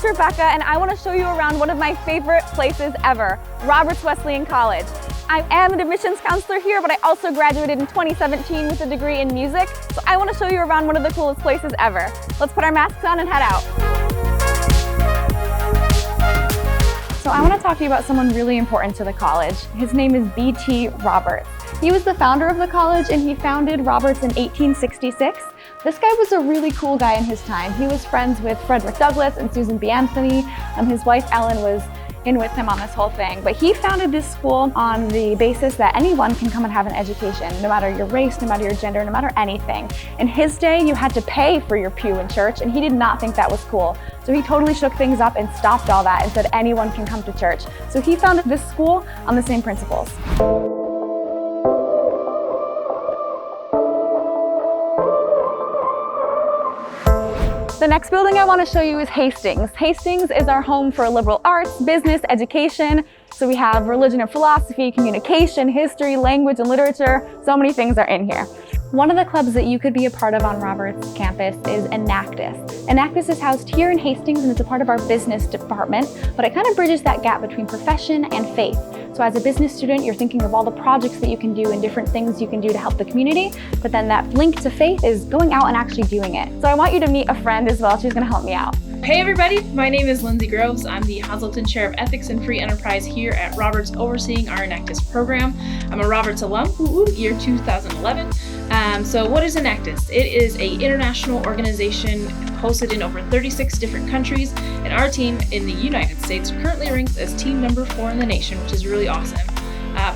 name's Rebecca, and I want to show you around one of my favorite places ever, Roberts Wesleyan College. I am an admissions counselor here, but I also graduated in 2017 with a degree in music, so I want to show you around one of the coolest places ever. Let's put our masks on and head out. So I want to talk to you about someone really important to the college. His name is B.T. Roberts. He was the founder of the college, and he founded Roberts in 1866. This guy was a really cool guy in his time. He was friends with Frederick Douglass and Susan B. Anthony. His wife Ellen was in with him on this whole thing. But he founded this school on the basis that anyone can come and have an education, no matter your race, no matter your gender, no matter anything. In his day, you had to pay for your pew in church, and he did not think that was cool. So he totally shook things up and stopped all that and said anyone can come to church. So he founded this school on the same principles. The next building I want to show you is Hastings. Hastings is our home for liberal arts, business, education. So we have religion and philosophy, communication, history, language, and literature. So many things are in here. One of the clubs that you could be a part of on Roberts campus is Enactus. Enactus is housed here in Hastings, and it's a part of our business department, but it kind of bridges that gap between profession and faith. So as a business student, you're thinking of all the projects that you can do and different things you can do to help the community, but then that link to faith is going out and actually doing it. So I want you to meet a friend as well. She's gonna help me out. Hey everybody, my name is Lindsay Groves. I'm the Hazleton Chair of Ethics and Free Enterprise here at Roberts, overseeing our Enactus program. I'm a Roberts alum, year 2011. So what is Enactus? It is an international organization hosted in over 36 different countries, and our team in the United States currently ranks as team number 4 in the nation, which is really awesome.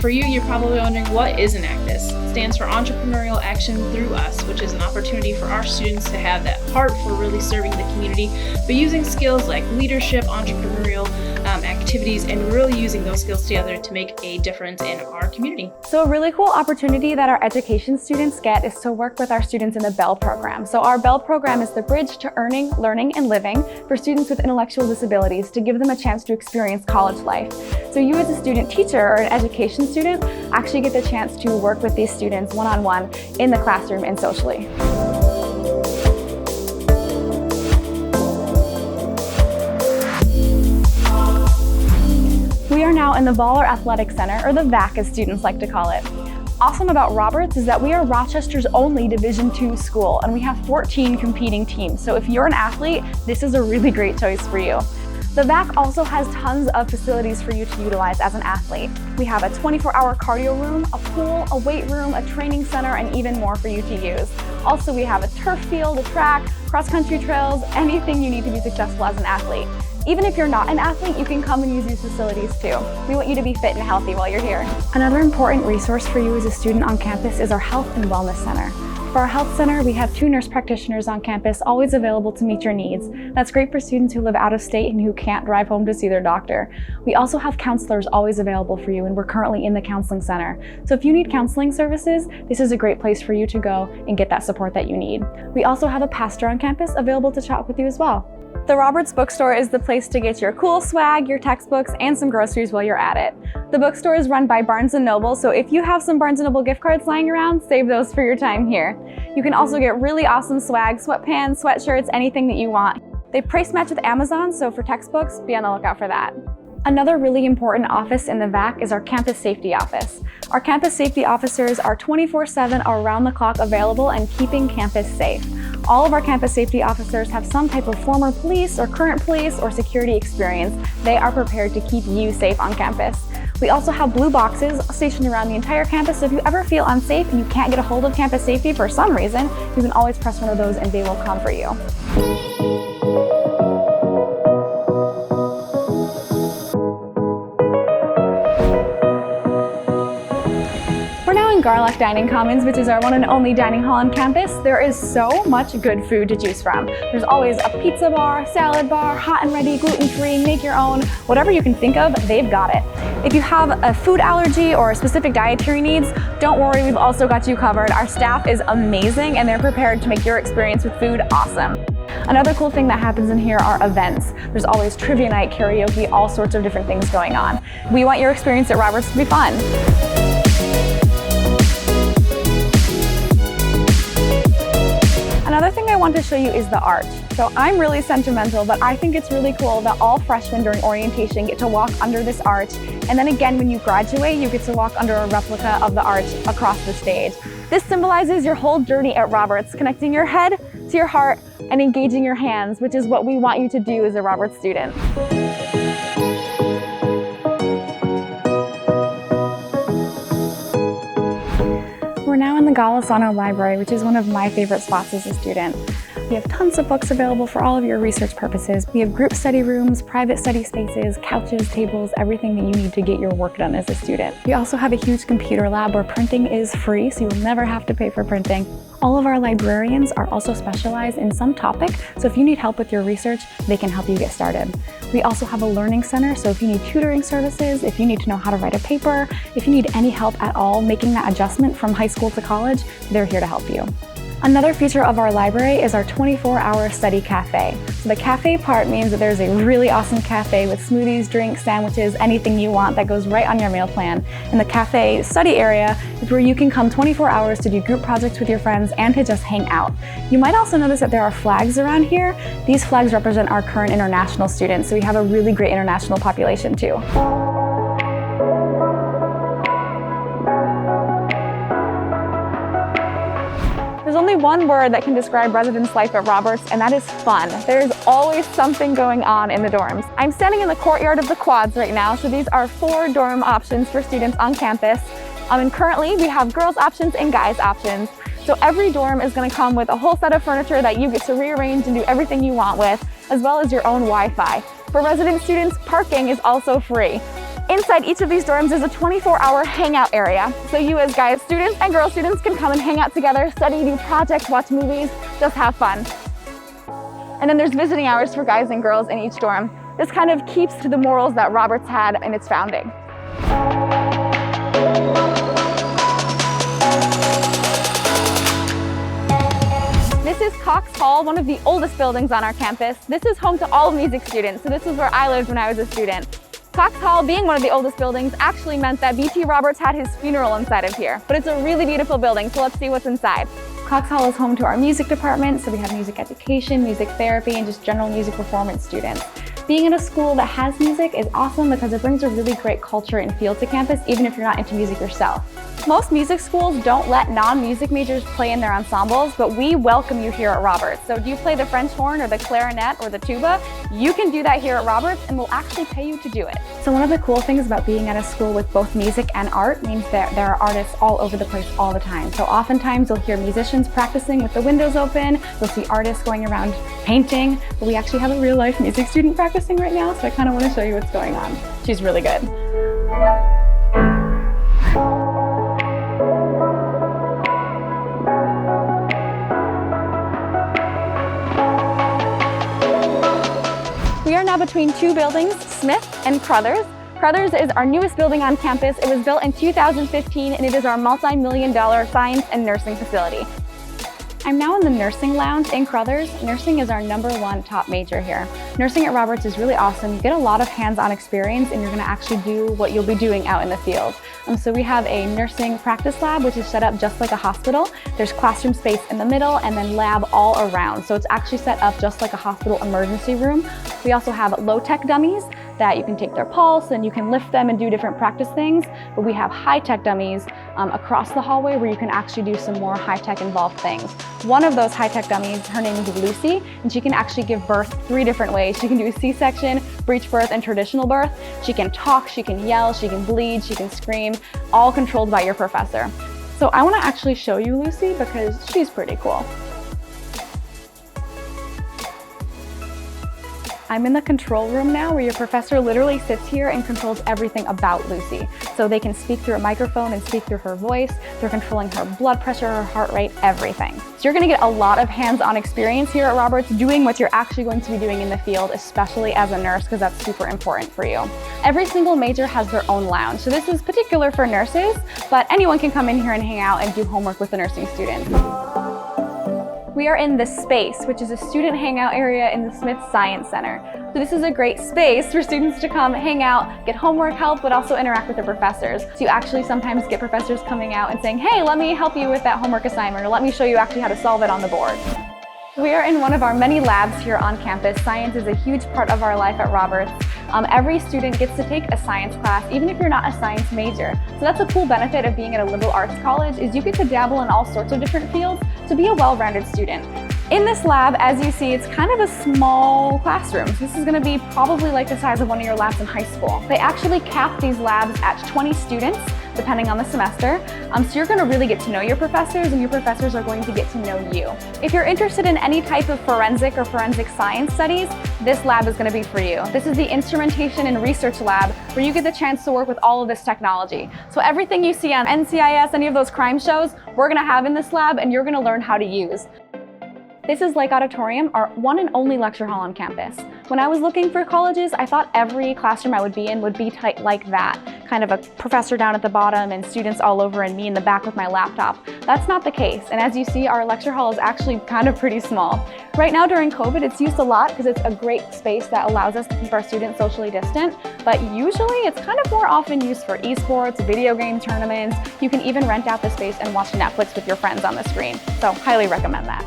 For you, you're probably wondering, what is Enactus? It stands for Entrepreneurial Action Through Us, which is an opportunity for our students to have that heart for really serving the community, but using skills like leadership, entrepreneurial activities, and really using those skills together to make a difference in our community. So a really cool opportunity that our education students get is to work with our students in the BELL program. So our BELL program is the bridge to earning, learning, and living for students with intellectual disabilities, to give them a chance to experience college life. So you as a student teacher or an education student actually get the chance to work with these students one-on-one in the classroom and socially. We are now in the Baller Athletic Center, or the VAC as students like to call it. Awesome about Roberts is that we are Rochester's only Division II school, and we have 14 competing teams. So if you're an athlete, this is a really great choice for you. The VAC also has tons of facilities for you to utilize as an athlete. We have a 24-hour cardio room, a pool, a weight room, a training center, and even more for you to use. Also, we have a turf field, a track, cross-country trails, anything you need to be successful as an athlete. Even if you're not an athlete, you can come and use these facilities too. We want you to be fit and healthy while you're here. Another important resource for you as a student on campus is our Health and Wellness Center. For our health center, we have 2 nurse practitioners on campus, always available to meet your needs. That's great for students who live out of state and who can't drive home to see their doctor. We also have counselors always available for you, and we're currently in the counseling center. So if you need counseling services, this is a great place for you to go and get that support that you need. We also have a pastor on campus available to chat with you as well. The Roberts Bookstore is the place to get your cool swag, your textbooks, and some groceries while you're at it. The bookstore is run by Barnes & Noble, so if you have some Barnes & Noble gift cards lying around, save those for your time here. You can also get really awesome swag, sweatpants, sweatshirts, anything that you want. They price match with Amazon, so for textbooks, be on the lookout for that. Another really important office in the VAC is our Campus Safety Office. Our Campus Safety Officers are 24/7 around the clock available and keeping campus safe. All of our Campus Safety Officers have some type of former police or current police or security experience. They are prepared to keep you safe on campus. We also have blue boxes stationed around the entire campus, so if you ever feel unsafe and you can't get a hold of Campus Safety for some reason, you can always press one of those and they will come for you. Garlock Dining Commons, which is our one and only dining hall on campus. There is so much good food to choose from. There's always a pizza bar, salad bar, hot and ready, gluten-free, make your own, whatever you can think of, they've got it. If you have a food allergy or specific dietary needs, don't worry, we've also got you covered. Our staff is amazing and they're prepared to make your experience with food awesome. Another cool thing that happens in here are events. There's always trivia night, karaoke, all sorts of different things going on. We want your experience at Roberts to be fun. Another thing I want to show you is the art. So I'm really sentimental, but I think it's really cool that all freshmen during orientation get to walk under this arch. And then again, when you graduate, you get to walk under a replica of the arch across the stage. This symbolizes your whole journey at Roberts, connecting your head to your heart and engaging your hands, which is what we want you to do as a Roberts student. We're now in the Garlock library, which is one of my favorite spots as a student. We have tons of books available for all of your research purposes. We have group study rooms, private study spaces, couches, tables, everything that you need to get your work done as a student. We also have a huge computer lab where printing is free, so you will never have to pay for printing. All of our librarians are also specialized in some topic, so if you need help with your research, they can help you get started. We also have a learning center, so if you need tutoring services, if you need to know how to write a paper, if you need any help at all making that adjustment from high school to college, they're here to help you. Another feature of our library is our 24-hour study cafe. So the cafe part means that there's a really awesome cafe with smoothies, drinks, sandwiches, anything you want that goes right on your meal plan. And the cafe study area is where you can come 24 hours to do group projects with your friends and to just hang out. You might also notice that there are flags around here. These flags represent our current international students, so we have a really great international population too. There's only one word that can describe residence life at Roberts, and that is fun. There's always something going on in the dorms. I'm standing in the courtyard of the quads right now, so these are 4 dorm options for students on campus. And currently we have girls options and guys options. So every dorm is going to come with a whole set of furniture that you get to rearrange and do everything you want with, as well as your own Wi-Fi. For resident students, parking is also free. Inside each of these dorms is a 24-hour hangout area. So you as guys students and girl students can come and hang out together, study, do projects, watch movies, just have fun. And then there's visiting hours for guys and girls in each dorm. This kind of keeps to the morals that Roberts had in its founding. This is Cox Hall, one of the oldest buildings on our campus. This is home to all music students, so this is where I lived when I was a student. Cox Hall, being one of the oldest buildings, actually meant that B.T. Roberts had his funeral inside of here. But it's a really beautiful building, so let's see what's inside. Cox Hall is home to our music department, so we have music education, music therapy, and just general music performance students. Being in a school that has music is awesome because it brings a really great culture and feel to campus, even if you're not into music yourself. Most music schools don't let non-music majors play in their ensembles, but we welcome you here at Roberts. So do you play the French horn or the clarinet or the tuba? You can do that here at Roberts, and we'll actually pay you to do it. So one of the cool things about being at a school with both music and art means that there are artists all over the place all the time. So oftentimes you'll hear musicians practicing with the windows open, you'll see artists going around painting, but we actually have a real life music student practicing right now, so I kind of want to show you what's going on. She's really good. We are now between 2 buildings, Smith and Crothers. Crothers is our newest building on campus. It was built in 2015 and it is our multi-million-dollar science and nursing facility. I'm now in the nursing lounge in Crothers. Nursing is our #1 top major here. Nursing at Roberts is really awesome. You get a lot of hands-on experience and you're gonna actually do what you'll be doing out in the field. So we have a nursing practice lab, which is set up just like a hospital. There's classroom space in the middle and then lab all around. So it's actually set up just like a hospital emergency room. We also have low-tech dummies that you can take their pulse and you can lift them and do different practice things. But we have high-tech dummies across the hallway where you can actually do some more high-tech involved things. One of those high-tech dummies, her name is Lucy, and she can actually give birth 3 different ways. She can do a C-section, breech birth, and traditional birth. She can talk, she can yell, she can bleed, she can scream, all controlled by your professor. So I want to actually show you Lucy because she's pretty cool. I'm in the control room now where your professor literally sits here and controls everything about Lucy. So they can speak through a microphone and speak through her voice. They're controlling her blood pressure, her heart rate, everything. So you're gonna get a lot of hands-on experience here at Roberts doing what you're actually going to be doing in the field, especially as a nurse, because that's super important for you. Every single major has their own lounge. So this is particular for nurses, but anyone can come in here and hang out and do homework with the nursing students. We are in the space, which is a student hangout area in the Smith Science Center. So this is a great space for students to come hang out, get homework help, but also interact with their professors. So you actually sometimes get professors coming out and saying, hey, let me help you with that homework assignment, or let me show you actually how to solve it on the board. We are in one of our many labs here on campus. Science is a huge part of our life at Roberts. Every student gets to take a science class, even if you're not a science major. So that's a cool benefit of being at a liberal arts college, is you get to dabble in all sorts of different fields to be a well-rounded student. In this lab, as you see, it's kind of a small classroom. This is going to be probably like the size of one of your labs in high school. They actually cap these labs at 20 students, depending on the semester. So you're going to really get to know your professors, and your professors are going to get to know you. If you're interested in any type of forensic or forensic science studies, this lab is going to be for you. This is the Instrumentation and Research Lab, where you get the chance to work with all of this technology. So everything you see on NCIS, any of those crime shows, we're going to have in this lab, and you're going to learn how to use. This is Lake Auditorium, our one and only lecture hall on campus. When I was looking for colleges, I thought every classroom I would be in would be tight like that. Kind of a professor down at the bottom and students all over and me in the back with my laptop. That's not the case, and as you see, our lecture hall is actually kind of pretty small. Right now during COVID, it's used a lot because it's a great space that allows us to keep our students socially distant, but usually it's kind of more often used for esports, video game tournaments. You can even rent out the space and watch Netflix with your friends on the screen, so highly recommend that.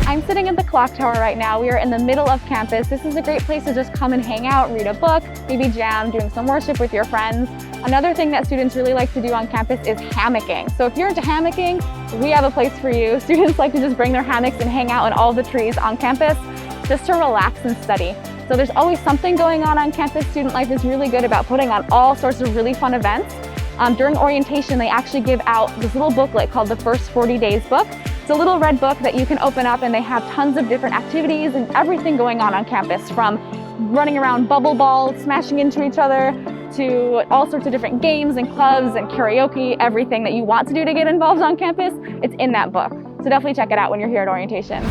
I'm sitting at the Clocktower right now. We are in the middle of campus. This is a great place to just come and hang out, read a book, maybe jam, doing some worship with your friends. Another thing that students really like to do on campus is hammocking. So if you're into hammocking, we have a place for you. Students like to just bring their hammocks and hang out in all the trees on campus just to relax and study. So there's always something going on campus. Student life is really good about putting on all sorts of really fun events. During orientation, they actually give out this little booklet called the First 40 Days book. It's a little red book that you can open up, and they have tons of different activities and everything going on campus, from running around bubble balls, smashing into each other, to all sorts of different games and clubs and karaoke. Everything that you want to do to get involved on campus, it's in that book. So definitely check it out when you're here at orientation.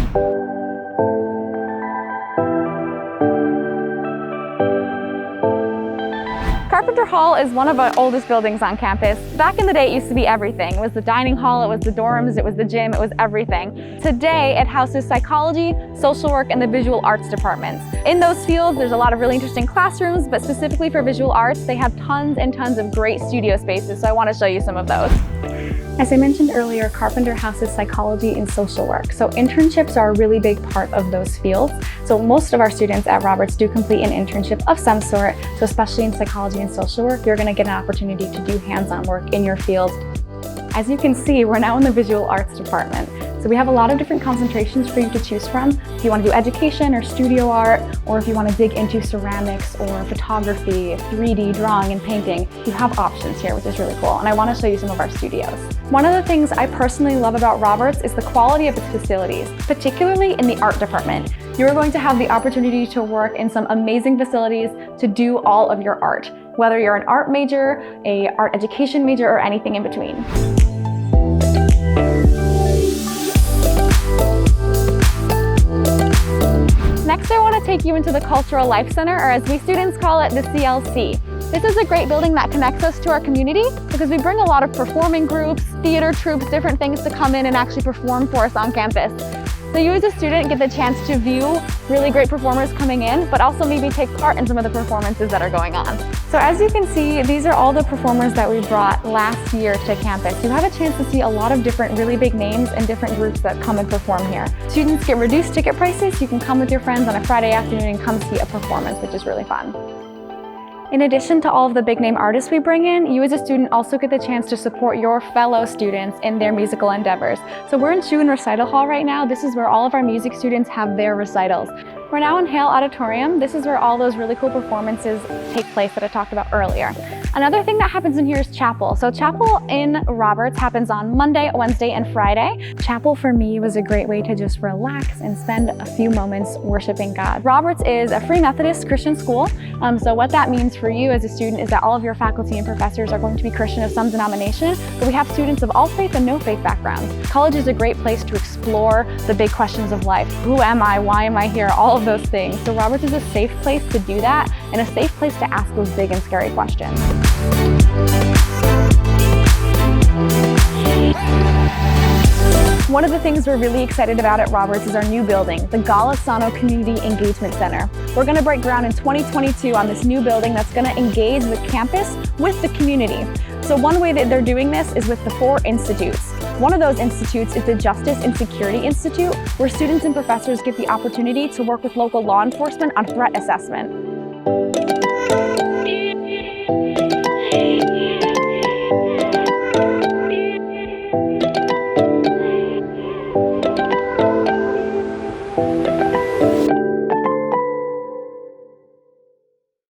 Carpenter Hall is one of our oldest buildings on campus. Back in the day, it used to be everything. It was the dining hall, it was the dorms, it was the gym, it was everything. Today, it houses psychology, social work, and the visual arts departments. In those fields, there's a lot of really interesting classrooms, but specifically for visual arts, they have tons and tons of great studio spaces, so I want to show you some of those. As I mentioned earlier, Carpenter houses psychology and social work. So internships are a really big part of those fields. So most of our students at Roberts do complete an internship of some sort. So especially in psychology and social work, you're going to get an opportunity to do hands-on work in your field. As you can see, we're now in the visual arts department. So we have a lot of different concentrations for you to choose from. If you want to do education or studio art, or if you want to dig into ceramics or photography, 3D drawing and painting, you have options here, which is really cool. And I want to show you some of our studios. One of the things I personally love about Roberts is the quality of its facilities, particularly in the art department. You're going to have the opportunity to work in some amazing facilities to do all of your art, whether you're an art major, an art education major, or anything in between. Next, I want to take you into the Cultural Life Center, or as we students call it, the CLC. This is a great building that connects us to our community because we bring a lot of performing groups, theater troupes, different things to come in and actually perform for us on campus. So you as a student get the chance to view really great performers coming in, but also maybe take part in some of the performances that are going on. So as you can see, these are all the performers that we brought last year to campus. You have a chance to see a lot of different really big names and different groups that come and perform here. Students get reduced ticket prices. You can come with your friends on a Friday afternoon and come see a performance, which is really fun. In addition to all of the big name artists we bring in, you as a student also get the chance to support your fellow students in their musical endeavors. So we're in Shoe and Recital Hall right now. This is where all of our music students have their recitals. We're now in Hale Auditorium. This is where all those really cool performances take place that I talked about earlier. Another thing that happens in here is chapel. So chapel in Roberts happens on Monday, Wednesday, and Friday. Chapel for me was a great way to just relax and spend a few moments worshiping God. Roberts is a free Methodist Christian school. So what that means for you as a student is that all of your faculty and professors are going to be Christian of some denomination, but we have students of all faith and no faith backgrounds. College is a great place to explore the big questions of life. Who am I? Why am I here? All of those things. So Roberts is a safe place to do that and a safe place to ask those big and scary questions. One of the things we're really excited about at Roberts is our new building, the Garlock Community Engagement Center. We're going to break ground in 2022 on this new building that's going to engage the campus with the community. So one way that they're doing this is with the 4 institutes. One of those institutes is the Justice and Security Institute, where students and professors get the opportunity to work with local law enforcement on threat assessment.